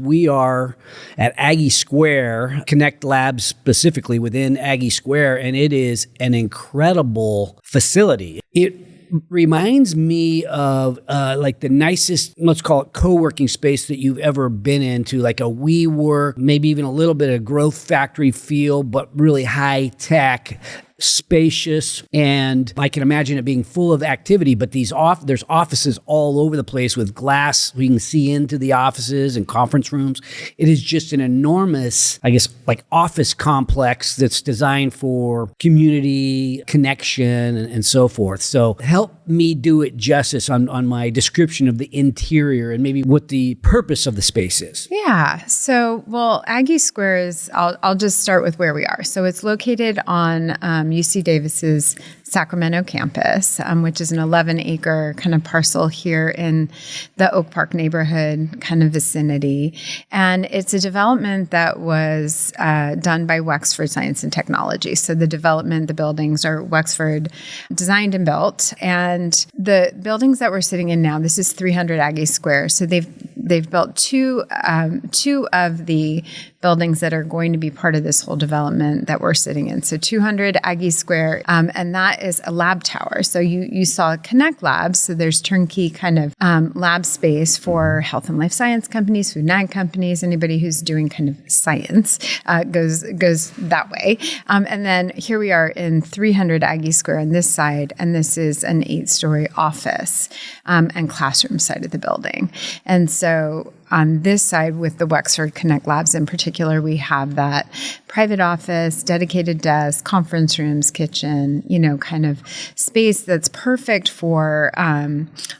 We are at Aggie Square, Connect Labs specifically within Aggie Square, and it is an incredible facility. It reminds me of like the nicest, let's call it co-working space that you've ever been into, like a WeWork, maybe even a little bit of growth factory feel, but really high tech, spacious, and I can imagine it being full of activity, but there's offices all over the place with glass. We can see into the offices and conference rooms. It is just an enormous, I guess, like office complex that's designed for community connection and so forth. So help me do it justice on my description of the interior and maybe what the purpose of the space is. Yeah. So, well, Aggie Square is, I'll just start with where we are. So it's located on UC Davis's Sacramento campus, which is an 11-acre kind of parcel here in the Oak Park neighborhood kind of vicinity. And it's a development that was done by Wexford Science and Technology. So the buildings are Wexford designed and built. And the buildings that we're sitting in now, this is 300 Aggie Square. So they've built two of the buildings that are going to be part of this whole development that we're sitting in. So 200 Aggie Square, and that is a lab tower. So you saw Connect Labs. So there's turnkey kind of lab space for health and life science companies, food and ag companies, anybody who's doing kind of science goes that way. And then here we are in 300 Aggie Square on this side, and this is an 8-story office and classroom side of the building. And so on this side with the Wexford Connect Labs in particular, we have that private office, dedicated desk, conference rooms, kitchen, kind of space that's perfect for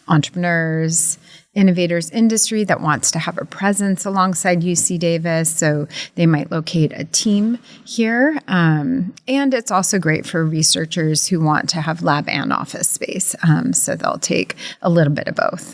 entrepreneurs, innovators, industry that wants to have a presence alongside UC Davis. So they might locate a team here. And it's also great for researchers who want to have lab and office space. So they'll take a little bit of both.